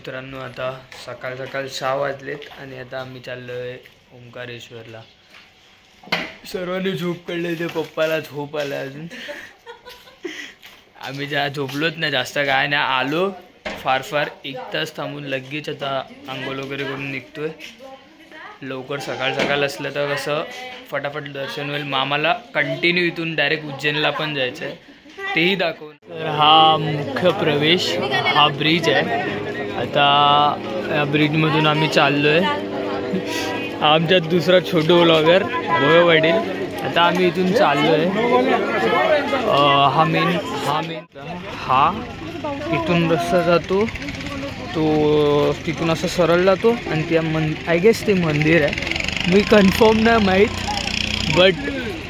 मित्रांनो, आता सकाळ सकाळ 6 वाजलेत आणि आता आम्ही चाललोय ओंकारेश्वरला। सर्वांनी झोप काढली, ते पप्पाला झोप आला अजून। आम्ही ज्या झोपलोच नाही जास्त, काय नाही, आलो फार 1 तास थांबून लगेच आता आंघोळ वगैरे करून निघतोय। लवकर सकाळ सकाळ असलं तर कसं फटाफट दर्शन होईल। मामाला कंटिन्यू इथून डायरेक्ट उज्जैनला पण जायचं आहे, तेही दाखवून। तर हा मुख्य प्रवेश, हा ब्रिज आहे। आता या ब्रिजमधून आम्ही चाललोय। हा आमचा दुसरा छोटू व्लॉगर भोयो वडील। आता आम्ही इथून चाललोय। हा इथून रस्ता जातो, तो तिथून असं सरळ जातो आणि त्या आय गेस ते मंदिर आहे, मी कन्फर्म नाही माहीत, बट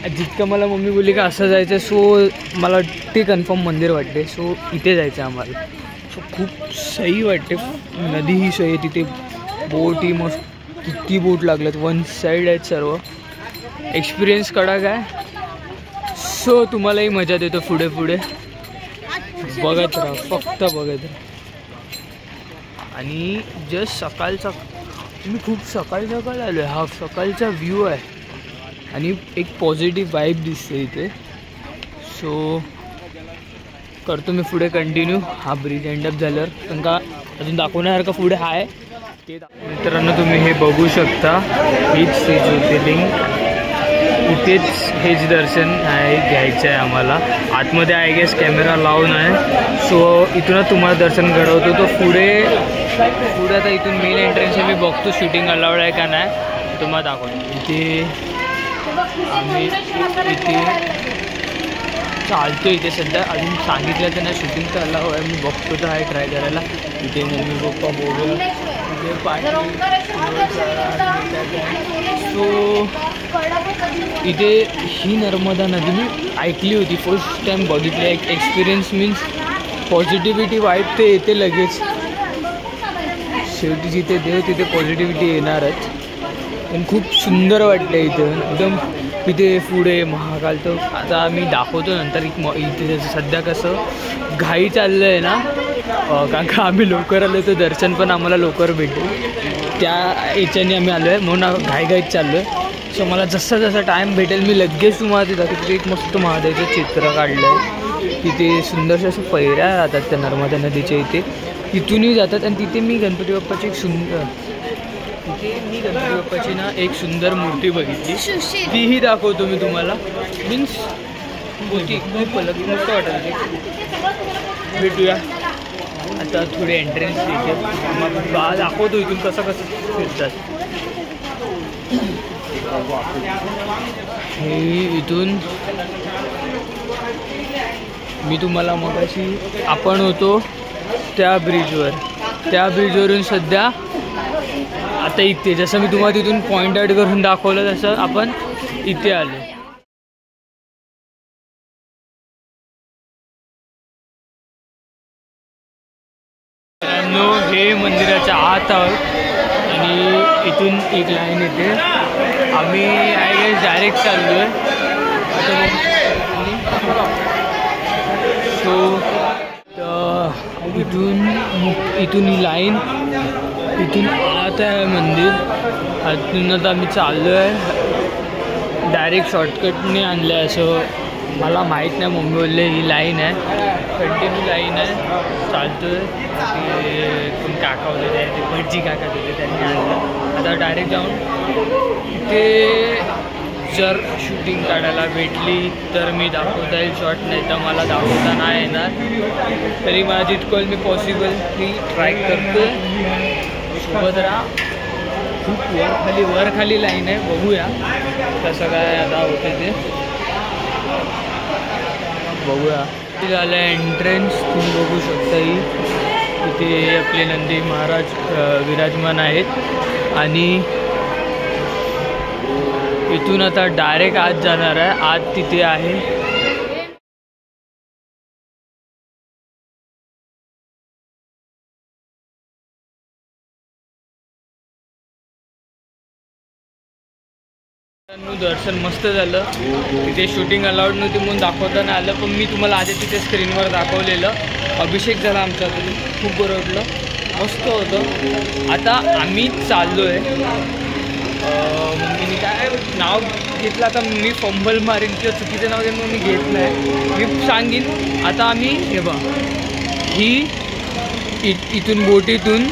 जितकं मला मम्मी बोलली का असं जायचं, सो मला ते कन्फर्म मंदिर वाटते, सो इथे जायचं आहे आम्हाला। सो खूप सही वाटते, नदीही सही आहे तिथे, बोटही मस्त, किती बोट लागल्यात, 1 साईड आहेत सर्व। एक्सपिरियन्स कडक आहे, सो तुम्हालाही मजा देतो पुढे पुढे, बघत राहा, फक्त बघत राहा। आणि जस्ट सकाळचा, मी खूप सकाळ सकाळ आलो आहे, हा सकाळचा व्ह्यू आहे आणि एक पॉझिटिव्ह वाईब दिसते इथे। सो करतो मी पुढे कंटिन्यू। हा ब्रिज एंडअप झाल्यावर कारण का अजून दाखवण्यासारखं पुढे आहे ते। मित्रांनो, तुम्ही हे बघू शकता, हीच ते ज्योतिर्लिंग, इथेच हेच दर्शन आहे घ्यायचं आहे आम्हाला। आतमध्ये आय गेस कॅमेरा लावून आहे, सो इथूनच तुम्हाला दर्शन घडवतो। तो पुढे आता इथून मेन एंट्रन्स आहे, मी बघतो शूटिंग अलाउड आहे का नाही, तुम्हाला दाखवतो। इथे आम्ही चालतो, इथे सध्या अजून सांगितलं तर नाही शूटिंग तर अलाव आहे, मी बघतो तर आहे ट्राय करायला। इथे मम्मी पप्पा बोलू, इथे पाणी, सो इथे ही नर्मदा नदी मी ऐकली होती, फर्स्ट टाइम बघितली। एक एक्सपिरियन्स मीन्स पॉझिटिव्हिटी वाईब ते येते लगेच, शेवटी जिथे देव तिथे पॉझिटिव्हिटी येणारच। पण खूप सुंदर वाटतं इथं एकदम। इथे पुढे महाकाल, तर आता आम्ही दाखवतो नंतर। इथे सध्या कसं घाई चाललं आहे ना, कारण का आम्ही लवकर आलो तर दर्शन पण आम्हाला लवकर भेटेल, त्या याच्याने आम्ही आलो आहे, म्हणून घाईघाईत चाललो आहे। सो मला जसा जसा टाईम भेटेल मी लगेच तुम्हाला ते दाखवतो। तिथे एक मस्त महादेवाचं चित्र काढलं आहे, तिथे सुंदरशा असं पैऱ्या राहतात त्या नर्मदा नदीच्या इथे, तिथूनही जातात। आणि तिथे मी गणपती बाप्पाची ना एक सुंदर मूर्ती बघितली, तीही दाखवतो मी तुम्हाला। मीन्स होती खूप अलग, मस्त वाटत। भेटूया आता थोडे एंट्रन्स इथे दाखवतो, इथून कसं फिरतात हे। इथून मी तुम्हाला मगाशी आपण होतो त्या ब्रिजवरून सध्या आता इथे, जसं मी तुम्हाला तिथून पॉइंट आउट करून दाखवलं तसं आपण इथे आलो। हे मंदिराच्या आत आहोत आणि इथून एक लाईन येते, आम्ही आय गेस डायरेक्ट चाललो आहे सो इथून ही लाईन, इथून आत आहे मंदिर, आतून आता आम्ही चाललो आहे। डायरेक्ट शॉर्टकटने आणलं आहे असं मला माहीत नाही, मम्मी बोलले ही लाईन आहे, कंटिन्यू लाईन आहे, चालतो आहे। कोण काका होते, ते भटजी काका होते, त्यांनी आणलं। आता डायरेक्ट जाऊन तिथे जर शूटिंग काढायला भेटली तर मी दाखवता येईल शॉट, नाही तर मला दाखवता नाही येणार। तरी मला जितकं मी पॉसिबल मी ट्राय करतो सोबत राहा। खूप वर खाली लाईन आहे, बघूया कसं काय आता होते ते, बघूया। झालं एंट्रन्स, तुम्ही बघू शकता ही, इथे आपले नंदी महाराज विराजमान आहेत आणि इथून आता डायरेक्ट आत जाणार आहे, आत तिथे आहे। दर्शन मस्त झालं, तिथे शूटिंग अलाउड नव्हती म्हणून दाखवता नाही आलं, पण मी तुम्हाला आधी तिथे स्क्रीनवर दाखवलेलं। अभिषेक झाला आमचा, खूप बरं वाटलं। मस्त होतं. आता आम्ही चाललो आहे. मम्मीने काय नाव घेतलं, आता मी फंबल मारीन किंवा चुकीचं नाव घेऊन मी घेत नाही, मी सांगीन. आता आम्ही हे बा ही इथून बोटीतून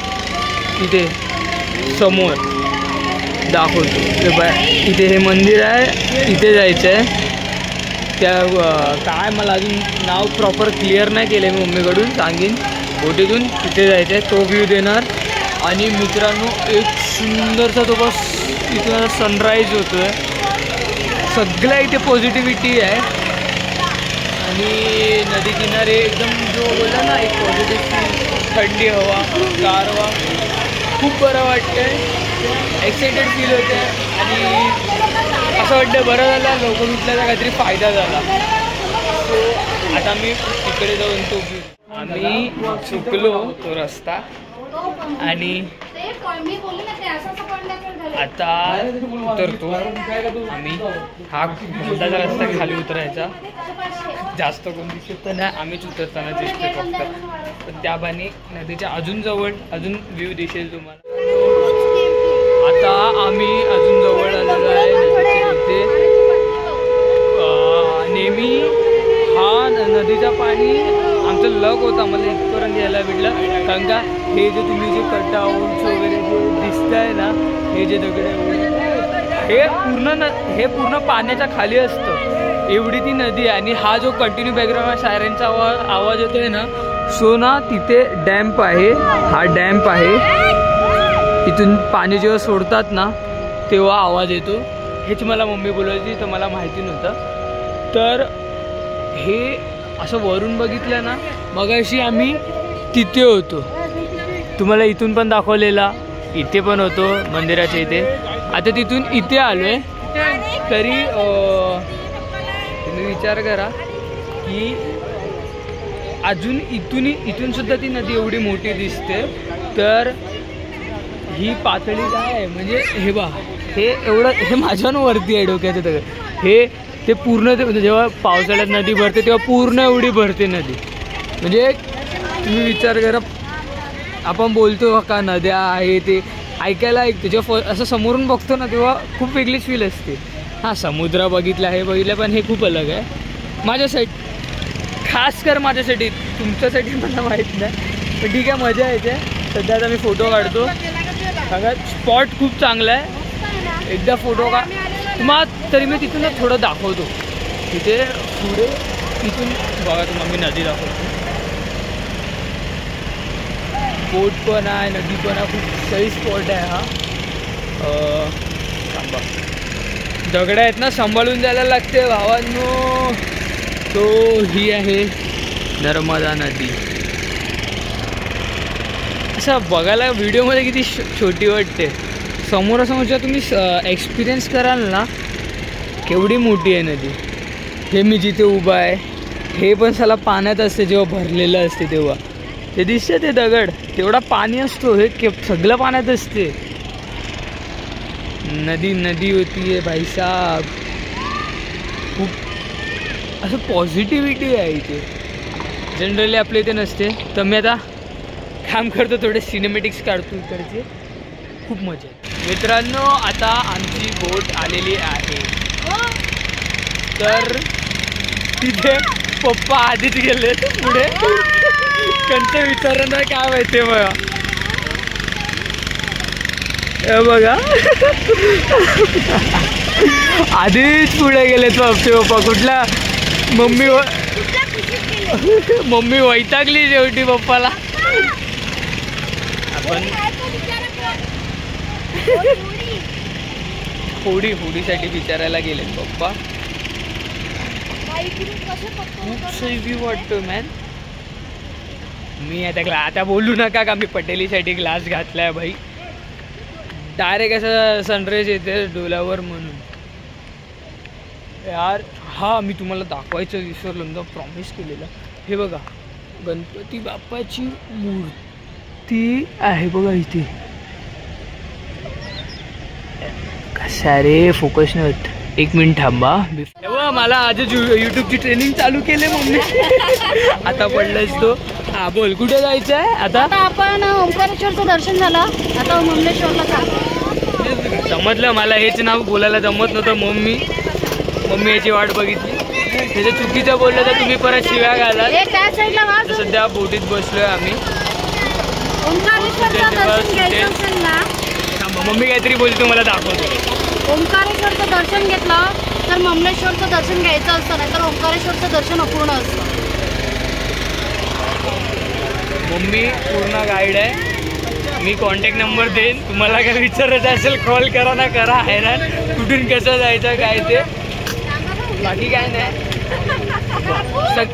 इथे समोर दाखवतो. हे बा इथे हे मंदिर आहे, इथे जायचं आहे. त्या काय मला अजून नाव प्रॉपर क्लिअर नाही केलं आहे, मी मम्मीकडून सांगीन. बोटीतून तिथे जायचं आहे, तो व्ह्यू देणार. आणि मित्रांनो एक सुंदरसा तो बस इथं सनराईज होतो आहे. सगळ्या इथे पॉझिटिव्हिटी आहे. आणि नदी किनारे एकदम जो बोलला ना एक पॉझिटिव्ह थंडी हवा, गार हवा, खूप बरं वाटतं आहे. एक्सायटेड फील होतं आहे. आणि असं वाटतं बरं झालं लोक भेटल्याचा काहीतरी फायदा झाला. सो आता मी तिकडे जाऊन तो आम्ही चुकलो तो रस्ता. आणि आता उतरतो आम्ही. हा भलताचा रस्ता खाली उतरायचा, जास्त कोण दिसत नाही, आम्हीच उतरताना दिसतो फक्त. पण त्या बाने नदीच्या अजून जवळ अजून व्ह्यू दिसेल तुम्हाला. आता आम्ही अजून जवळ आलेलो आहे नदीच्या इथे. नेहमी हा नदीचा पाणी आमचं लक होतं, आम्हाला इथपर्यंत यायला भेटलं. कारण का हे जे तुम्ही जे कटआउट्स वगैरे जे दिसत आहे ना, हे जे दगड हे पूर्ण पाण्याच्या खाली असतं, एवढी ती नदी आहे. आणि हा जो कंटिन्यू बॅकग्राऊंड सायरनचा आवाज येतोय ना, सो ना तिथे डॅम्प आहे. हा डॅम्प आहे, इथून पाणी जेव्हा सोडतात ना तेव्हा आवाज येतो. हेच मला मम्मी बोलायची, तर मला माहिती नव्हतं. तर हे असं वरून बघितलं ना, मगाशी आम्ही तिथे होतो, तुम्हाला इथून पण दाखवलेला, इथे पण होतो मंदिराच्या इथे. आता तिथून इथे आलो आहे. तरी तुम्ही विचार करा की अजून इथून सुद्धा ती नदी एवढी मोठी दिसते. तर ही पातळी काय आहे म्हणजे हे बा, हे एवढं हे माझ्यावरती आहे डोक्याचं दगड. ते पूर्ण जेव्हा पावसाळ्यात नदी भरते तेव्हा पूर्ण एवढी भरते नदी. म्हणजे तुम्ही विचार करा, आपण बोलतो का नद्या आहे ते ऐकायला ऐकतो, जेव्हा असं समोरून बघतो ना तेव्हा खूप वेगळीच फील असते. हां समुद्र बघितला हे बघितलं, पण हे खूप अलग आहे माझ्यासाठी, खास कर माझ्यासाठी. तुमच्यासाठी मला माहीत नाही, पण ठीक आहे, मजा येते. सध्या आता मी फोटो काढतो. बघा स्पॉट खूप चांगला आहे, एकदा फोटो का तुम्हाला तरी मी तिथून थोडं दाखवतो. तिथे पुढे तिथून बघा तुम्हाला मी नदी दाखवतो. बोट पण आहे, नदी पण आहे, खूप सही स्पॉट आहे हा. थांबा, दगड आहेत ना, सांभाळून जायला लागते भावांनो. तो ही आहे नर्मदा नदी. असं बघायला व्हिडिओमध्ये किती छोटी वाटते, समोरासमोरच्या तुम्ही एक्सपिरियन्स कराल ना केवढी मोठी आहे नदी. हे मी जिथे उभा आहे हे पण साला पाण्यात असते, जेव्हा भरलेलं असते तेव्हा ते दिसते ते दगड, तेवढा पाणी असतो. हे सगळं पाण्यात असते. नदी होती आहे भाईसाब. खूप असं पॉझिटिव्हिटी आहे इथे, जनरली आपल्या इथे नसते. तर मी आता काम करतो, थोडे सिनेमॅटिक्स काढतो इकडचे, खूप मजा आहे. मित्रांनो आता आमची बोट आलेली आहे. तर तिथे पप्पा आधीच गेले पुढे, त्यांचं विचार नाही काय माहिती बघा. हे बघा आधीच पुढे गेलेत पप्पा. कुठला मम्मी वैतागली शेवटी पप्पाला. आपण होडीसाठी विचारायला गेलेत पप्पा. खूप सही व्ह्यू वाटतो मॅन. मी आता बोलू नका का मी पटेलीसाठी ग्लास घातलाय भाई. डायरेक्ट असं सनराईज येते डोल्यावर म्हणून यार. हा मी तुम्हाला दाखवायचं विसरलो, प्रॉमिस केलेलं. हे बघा गणपती बाप्पाची मूर्ती आहे बघा इथे. कसा रे फोकस नाही होत, एक मिनिट थांबा. मला आजच युट्यूबची ट्रेनिंग चालू केली मम्मी. आता पडलायस तो. हा बोल, कुठे जायचं आहे आता? आपण ओंकारेश्वरचं दर्शन झालं, आता ममलेश्वरला चाललो. समजलं मला, हेच नाव बोलायला जमत नव्हतं. मम्मी याची वाट बघितली. त्याचं चुकीचं बोललं तर तुम्ही परत शिव्या घालाल. सध्या बोटीत बसलोय आम्ही. मम्मी काहीतरी बोलली, तुम्हाला दाखवतो. ओंकारेश्वरचं दर्शन घेतलं तर ममलेश्वरचं दर्शन घ्यायचं असतं, नाही तर ओंकारेश्वरचं दर्शन अपूर्ण असतं. मम्मी पूर्ण गाईड आहे. मी कॉन्टॅक्ट नंबर देईन, तुम्हाला काय विचारायचं असेल कॉल करा ना करा. हैराण कुठून कसं जायचं काय ते, बाकी काय नाही.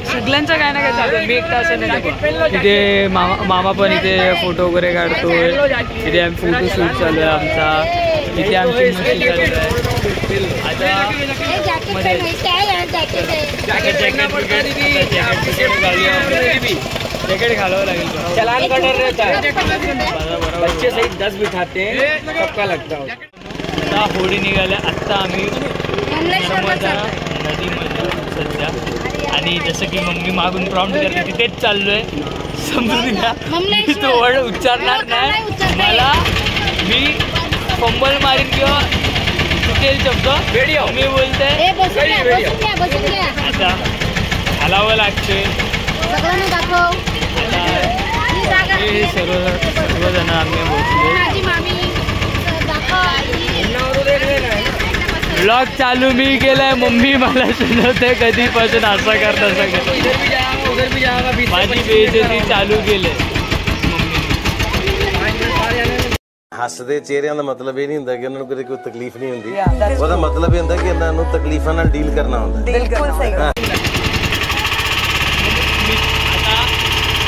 सगळ्यांचं काय ना काय चालू. मी एकटा असं नाही. इथे मामा पण इथे फोटो वगैरे काढतोय. इथे आम्ही फोटोशूट चालू आहे आमचा. इथे आमची मस्ती चालू आहे. आता जॅकेट घालावं लागेल. चलान कटर रहता है, बच्चे सहित 10 बिठाते हैं, सबका लगता है. आता होडी निघाल्या. आत्ता आम्ही नर्मदा नदीमध्ये सध्या, आणि जसं की मम्मी मागून प्रॉम्प्ट करते तिथेच चाललोय. समजून घ्या, मी तो वर्ड उच्चारणार नाही. मला मी फंबल मारीन किंवा चुकेल शब्द मी बोलते. आता हलावं लागते. सर्वजण आम्ही ब्लॉग चालू मी केलाय. मम्मी मला सुनवते कधीपासून असं करता सगळं. माझी बेइज्जती चालू केले. हसदे चेहरिਆਂ ਦਾ ਮਤਲਬ ਇਹ ਨਹੀਂ ਹੁੰਦਾ ਕਿ ਉਹਨਾਂ ਨੂੰ ਕੋਈ ਤਕਲੀਫ ਨਹੀਂ ਹੁੰਦੀ. ਉਹਦਾ ਮਤਲਬ ਇਹ ਹੁੰਦਾ ਕਿ ਇਹਨਾਂ ਨੂੰ ਤਕਲੀਫਾਂ ਨਾਲ ਡੀਲ ਕਰਨਾ ਹੁੰਦਾ. बिल्कुल सही.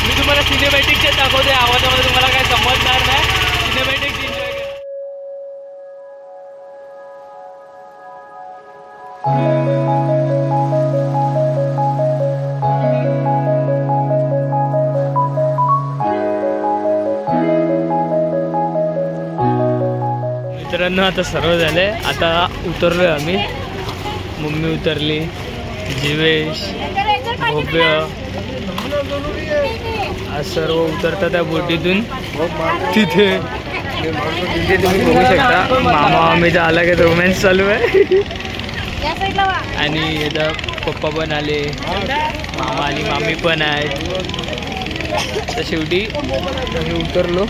मी तुम्हाला सिनेमॅटिकचे दाखवते. आवाजामध्ये तुम्हाला काय समजणार नाही. सिनेमॅटिक एन्जॉय करा. मित्रांनो आता सर्व झाले. आता उतरलोय आम्ही. मम्मी उतरली, जीवेश, भव्य, आज सर्व उतरतात त्या बोटीतून. तिथे तुम्ही बघू शकता मामा आम्हीचा आला की रोमॅन्स चालू आहे. आणि इथं पप्पा पण आले, मामा आणि मामी पण आहेत. तर शेवटी आम्ही उतरलो.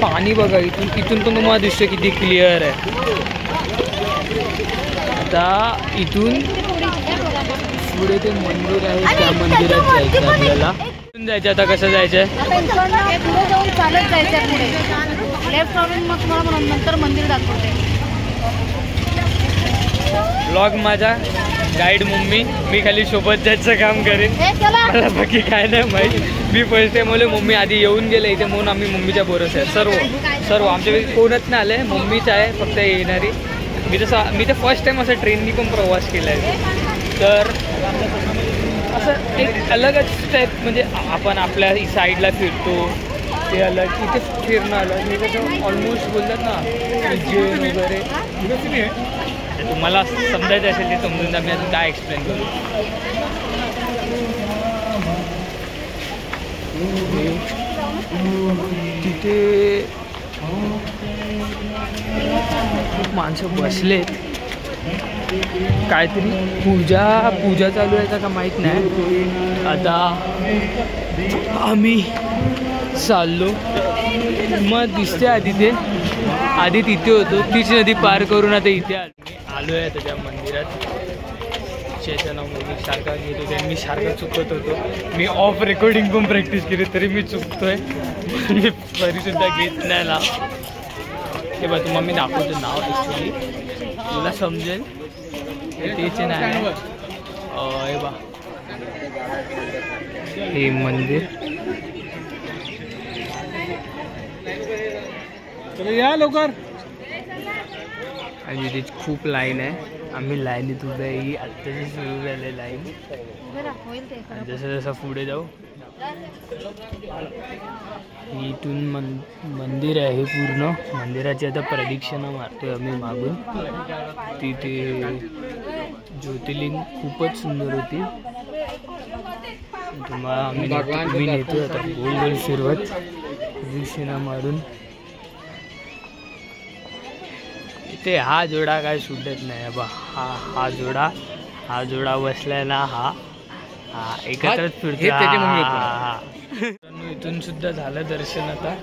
पाणी बघा इथून पण तुम्हाला दिसतं किती क्लिअर आहे. आता इथून पुढे ते मंदिर आहे, त्या मंदिरात जायचं आपल्याला. कुठून जायचं आता, कसं जायचं? पुढे जाऊन चालत जायचं. पुढे लेफ्ट वरून मग तुम्हाला नंतर मंदिर दाखवते. ब्लॉग माझा, गाईड मम्मी. मी खाली सोबत जायचं काम करेन. मला बाकी काय नाही माहीत. मी फर्स्ट टाइम बोलले, मम्मी आधी येऊन गेले इथे म्हणून आम्ही मम्मीच्या बरोबर आहे. सर्व आमच्यापैकी कोणच नाही आलं आहे. मम्मीच आहे फक्त येणारी. मी तर फर्स्ट टाइम असं ट्रेननी पण प्रवास केला आहे. तर असं एक अलगच टाईप, म्हणजे आपण आपल्या साईडला फिरतो ते अलग, इथे फिरणं अलग. हे कसं ऑलमोस्ट बोलतात ना जेवण वगैरे. तुम्हाला समजायचं असेल ते समजून आम्ही अजून काय एक्सप्लेन करू. तिथे खूप माणसं बसलेत. काहीतरी पूजा चालू आहे का माहीत नाही. आता आम्ही चाललो. मग दिसते आधी तिथे होतो. तीच नदी पार करून आता इथे आलो आहे त्याच्या मंदिरात. त्याचं नाव मी सारखा घेत होते, मी सारखं चुकत होतो. मी ऑफ रेकॉर्डिंग पण प्रॅक्टिस केली तरी मी चुकतोय. तरीसुद्धा घेत नाही ना. हे बघ तुम्हाला मी दाखवतो नाव. ॲक्च्युली तुला समजेल तेच नाही. हे बा हे मंदिर. या लवकर. आणि तिथे खूप लाईन आहे. आम्ही लाईनीत उभे आहे. ही आत्ताची सुरू झाली लाईन. जसं जसं पुढे जाऊ इथून मंदिर आहे पूर्ण. मंदिराची आता प्रदक्षिणा मारतोय आम्ही मागून. तिथे ज्योतिर्लिंग खूपच सुंदर होती. आम्ही नेतो आता गोल गोल फिरवत प्रदक्षिणा मारून. इथे हा जोडा काय सुटत नाही बा. हा जोडा बसलाय ना. हा एकत्रच फिरतो. इथून सुद्धा झालं दर्शन. आता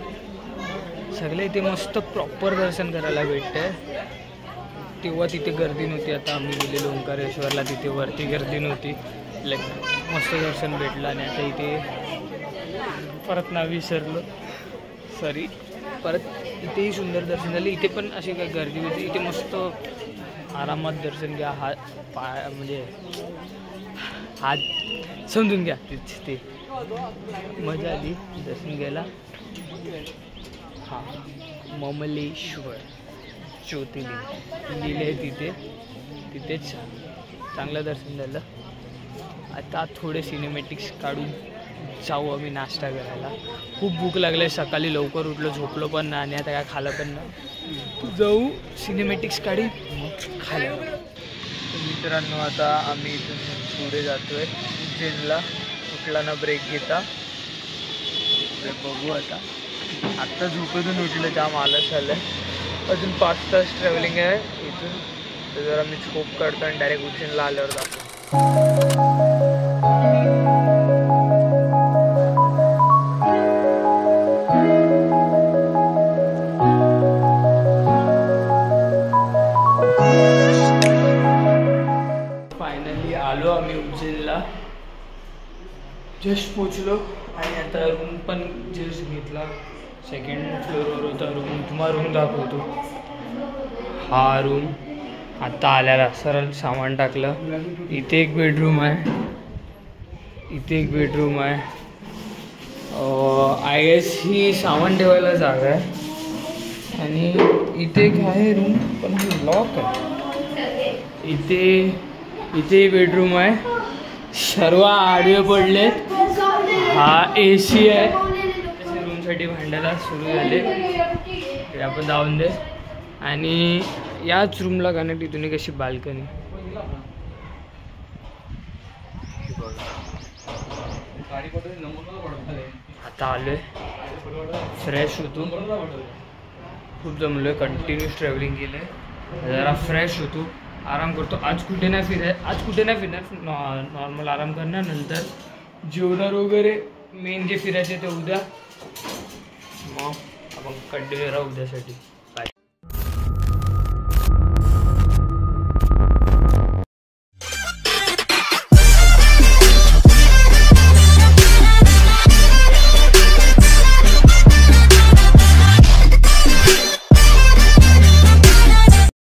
सगळे इथे मस्त प्रॉपर दर्शन करायला भेटतंय. तेव्हा तिथे गर्दी नव्हती. आता आम्ही गेलेलो ओंकारेश्वरला, तिथे वरती गर्दी नव्हती. मस्त दर्शन भेटलं. आणि आता इथे परत नाव विसरलो, सॉरी. परत इथेही सुंदर दर्शन झालं. इथे पण अशी काही गर्दी होती. इथे मस्त आरामात दर्शन घ्या. म्हणजे हात समजून घ्या. ते मजा आली दर्शन घ्यायला. ममलेश्वर ज्योतिर्लिंग लिहिले तिथेच चांगलं दर्शन झालं. आता थोडे सिनेमॅटिक्स काढून जाऊ आम्ही नाश्ता करायला. खूप भूक लागली. सकाळी लवकर उठलो, झोपलो पण नाही आणि आता काय खाल्लं पण नाही. जाऊ सिनेमॅटिक्स काढी मग खायला. मित्रांनो आता आम्ही इथून पुढे जातोय उज्जैनला. कुठला ना ब्रेक घेता बघू. आता झोपेतून उठलं, जाम आलस झालं. अजून 5 तास ट्रॅव्हलिंग आहे इथून. तर जरा मी झोप काढतो आणि डायरेक्ट उज्जैनला आल्यावर जातो. फायनली आलो आम्ही उज्जैनला. जस्ट पोचलो आणि आता रूम पण जस्ट घेतला. 2nd फ्लोअरवर होता रूम. तुम्हाला रूम दाखवतो. हा रूम. आता आल्याला सरळ सामान टाकलं. इथे एक बेडरूम आहे. आय गेस ही सामान ठेवायला जागा आहे. आणि इथे एक आहे रूम पण लॉक आहे. इथे बेडरूम आहे. सर्व आडवे पडलेत. हा AC आहे. रूमसाठी भांडायला सुरू झाले. ते आपण जाऊन दे. आणि याच रूमला कनेक्ट इथून कशी बाल्कनी. आता आलोय, फ्रेश होतो. खूप जमलोय, कंटिन्यूस ट्रॅव्हलिंग केलंय. जरा फ्रेश होतो, आराम करतो. आज कुठे नाही फिरणार. नॉर्मल आराम करणार. नंतर जेवणार वगैरे. मेन जे फिरायचे ते उद्या. मग आपण कंटिन्यू राहू उद्यासाठी.